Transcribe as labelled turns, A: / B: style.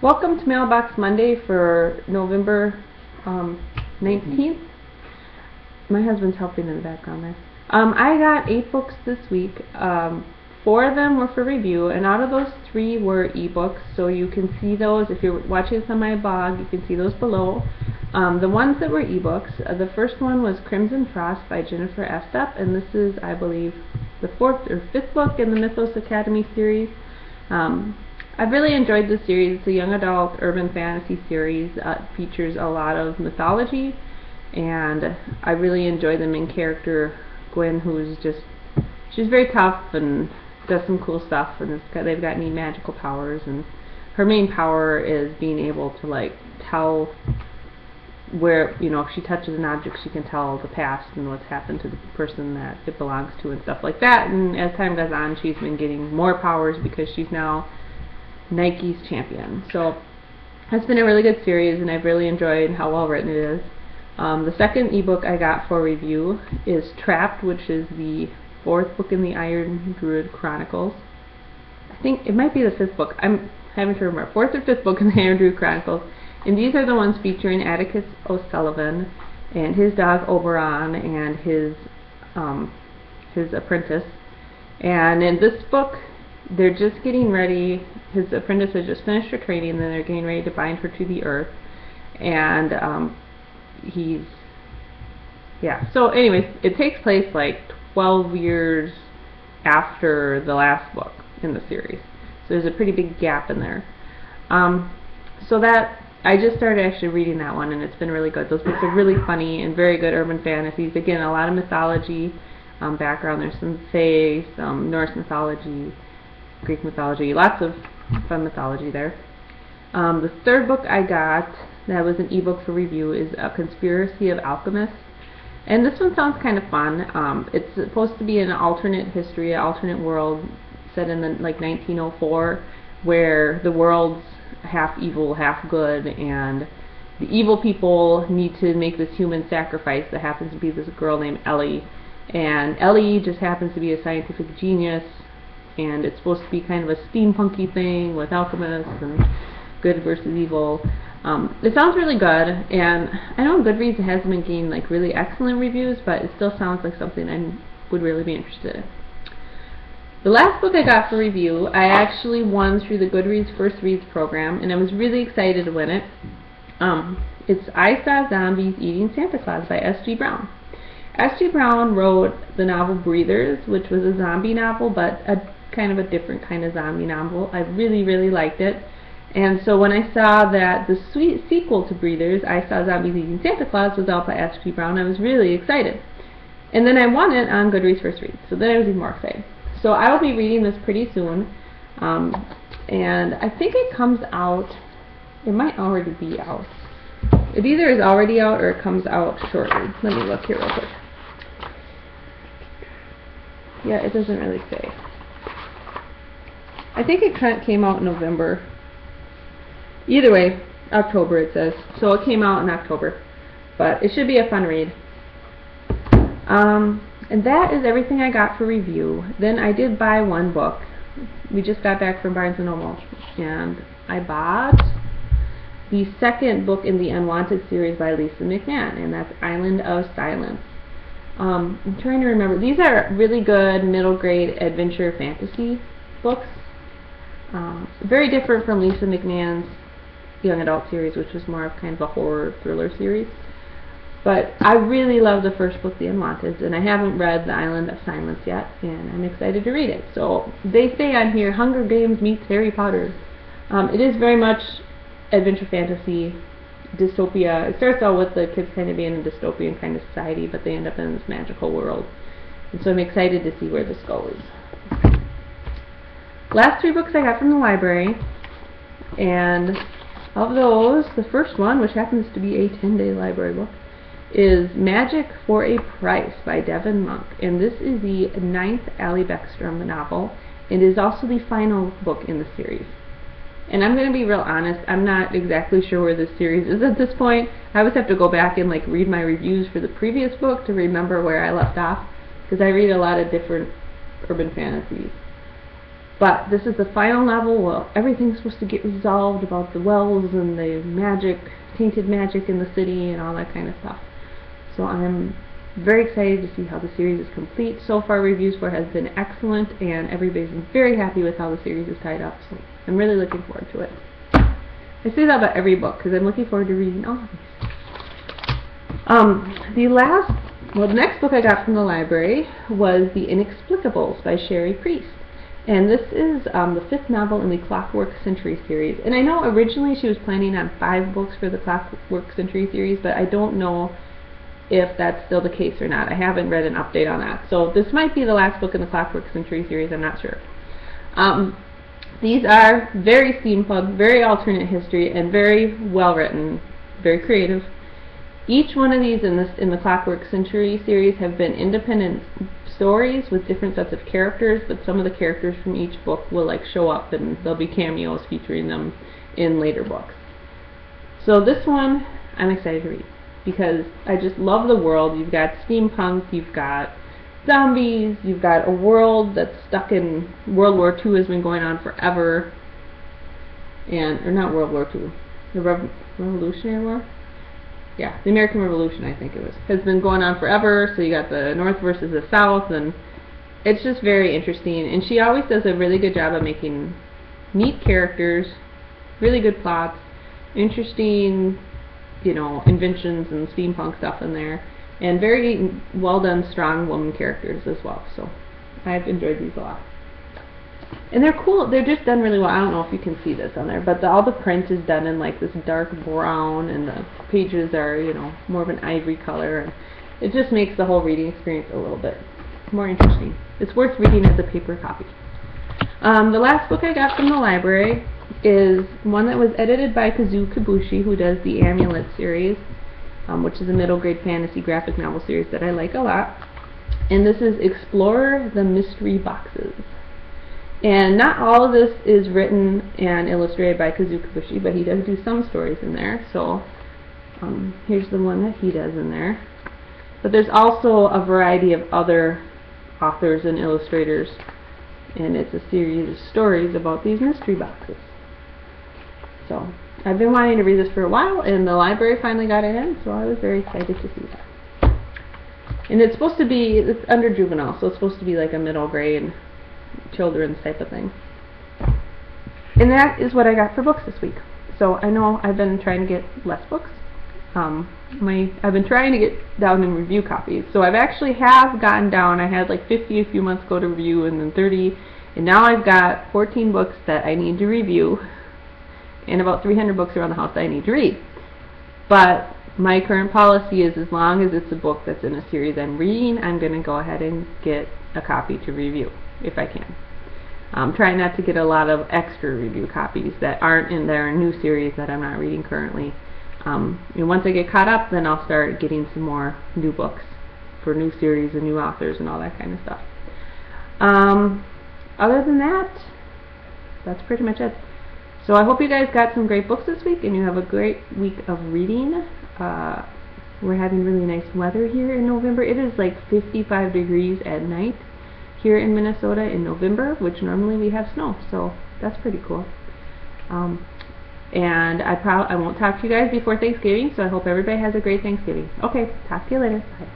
A: Welcome to Mailbox Monday for November 19th. My husband's helping in the background there. I got 8 books this week. 4 of them were for review, and out of those 3 were ebooks, so you can see those. If you're watching this on my blog, you can see those below. The ones that were ebooks, the first one was Crimson Frost by Jennifer Estep, and this is, I believe, the 4th or 5th book in the Mythos Academy series. I've really enjoyed this series. It's a young adult urban fantasy series. It features a lot of mythology, and I really enjoy the main character, Gwen, who's she's very tough and does some cool stuff, and they've got neat magical powers, and her main power is being able to like tell where, if she touches an object, she can tell the past and what's happened to the person that it belongs to and stuff like that. And as time goes on, she's been getting more powers because she's now Nike's champion. So it's been a really good series, and I've really enjoyed how well written it is. The second ebook I got for review is Trapped, which is the 4th book in the Iron Druid Chronicles. I think it might be the 5th book. I'm having to remember. 4th or 5th book in the Iron Druid Chronicles. And these are the ones featuring Atticus O'Sullivan and his dog Oberon and his apprentice. And in this book, they're just getting ready. His apprentice has just finished her training, and then they're getting ready to bind her to the earth. And so anyways, it takes place like 12 years after the last book in the series. So there's a pretty big gap in there. So that I just started actually reading that one, and it's been really good. Those books are really funny and very good urban fantasies. Again, a lot of mythology background. There's some fae, some Norse mythology, Greek mythology, lots of fun mythology there. The 3rd book I got that was an ebook for review is A Conspiracy of Alchemists. And this one sounds kind of fun. It's supposed to be an alternate history, an alternate world set in like 1904, where the world's half evil, half good, and the evil people need to make this human sacrifice that happens to be this girl named Ellie. And Ellie just happens to be a scientific genius, and it's supposed to be kind of a steampunky thing with alchemists and good versus evil. It sounds really good, and I know on Goodreads it hasn't been getting like really excellent reviews, but it still sounds like something I would really be interested in. The last book I got for review, I actually won through the Goodreads First Reads program, and I was really excited to win it. It's I Saw Zombies Eating Santa Claus by S.G. Brown. S.G. Brown wrote the novel Breathers, which was a zombie novel, but a kind of a different kind of zombie novel. I really, really liked it. And so when I saw that the sweet sequel to Breathers, I Saw Zombies Eating Santa Claus, was out by S.G. Brown, I was really excited. And then I won it on Goodreads First Reads, so then I was even more excited. So I will be reading this pretty soon, and I think it comes out, it might already be out. It either is already out or it comes out shortly. Let me look here real quick. Yeah, it doesn't really say. I think it came out in November. Either way, October it says. So it came out in October, but it should be a fun read. And that is everything I got for review. Then I did buy 1 book. We just got back from Barnes & Noble, and I bought the 2nd book in the Unwanted series by Lisa McMahon, and that's Island of Silence. I'm trying to remember. These are really good middle grade adventure fantasy books. Very different from Lisa McMahon's young adult series, which was more of kind of a horror thriller series. But I really love the first book, The Unwanted, and I haven't read The Island of Silence yet, and I'm excited to read it. So they say on here, Hunger Games meets Harry Potter. It is very much adventure fantasy, dystopia. It starts out with the kids kind of being in a dystopian kind of society, but they end up in this magical world. And so I'm excited to see where this goes. Last 3 books I got from the library, and of those, the first one, which happens to be a 10-day library book, is Magic for a Price by Devin Monk, and this is the 9th Allie Beckstrom novel, and is also the final book in the series. And I'm going to be real honest, I'm not exactly sure where this series is at this point. I always have to go back and like read my reviews for the previous book to remember where I left off, because I read a lot of different urban fantasies. But this is the final novel. Well, everything's supposed to get resolved about the wells and the magic, tainted magic in the city and all that kind of stuff. So I'm very excited to see how the series is complete. So far, reviews for it has been excellent, and everybody's been very happy with how the series is tied up. So I'm really looking forward to it. I say that about every book because I'm looking forward to reading all of these. The next book I got from the library was The Inexplicables by Sherry Priest. And this is the 5th novel in the Clockwork Century series. And I know originally she was planning on 5 books for the Clockwork Century series, but I don't know if that's still the case or not. I haven't read an update on that. So this might be the last book in the Clockwork Century series, I'm not sure. These are very steampunk, very alternate history, and very well written, very creative. Each one of these in the Clockwork Century series have been independent stories with different sets of characters, but some of the characters from each book will like show up and there'll be cameos featuring them in later books. So this one I'm excited to read because I just love the world. You've got steampunk, you've got zombies, you've got a world that's stuck in World War II, has been going on forever, or not World War II, the Revolutionary War? Yeah, the American Revolution, I think it was, has been going on forever. So you got the North versus the South, and it's just very interesting. And she always does a really good job of making neat characters, really good plots, interesting, inventions and steampunk stuff in there, and very well done, strong woman characters as well. So I've enjoyed these a lot. And they're cool. They're just done really well. I don't know if you can see this on there, but all the print is done in like this dark brown, and the pages are, more of an ivory color, and it just makes the whole reading experience a little bit more interesting. It's worth reading as a paper copy. The last book I got from the library is one that was edited by Kazuo Kibushi, who does the Amulet series, which is a middle grade fantasy graphic novel series that I like a lot. And this is Explore the Mystery Boxes. And not all of this is written and illustrated by Kazuo Kibushi, but he does do some stories in there. So here's the one that he does in there. But there's also a variety of other authors and illustrators, and it's a series of stories about these mystery boxes. So I've been wanting to read this for a while, and the library finally got it in, so I was very excited to see that. And it's supposed to be, it's under juvenile, so it's supposed to be like a middle grade children's type of thing. And that is what I got for books this week. So I know I've been trying to get less books. I've been trying to get down in review copies. So I've actually gotten down. I had like 50 a few months ago to review, and then 30, and now I've got 14 books that I need to review, and about 300 books around the house that I need to read. But my current policy is, as long as it's a book that's in a series I'm reading, I'm going to go ahead and get a copy to review, if I can. Try not to get a lot of extra review copies that aren't in their new series that I'm not reading currently. And once I get caught up, then I'll start getting some more new books for new series and new authors and all that kind of stuff. Other than that, that's pretty much it. So I hope you guys got some great books this week, and you have a great week of reading. We're having really nice weather here in November. It is like 55 degrees at night here in Minnesota in November, which normally we have snow, so that's pretty cool. And I won't talk to you guys before Thanksgiving, so I hope everybody has a great Thanksgiving. Okay, talk to you later. Bye.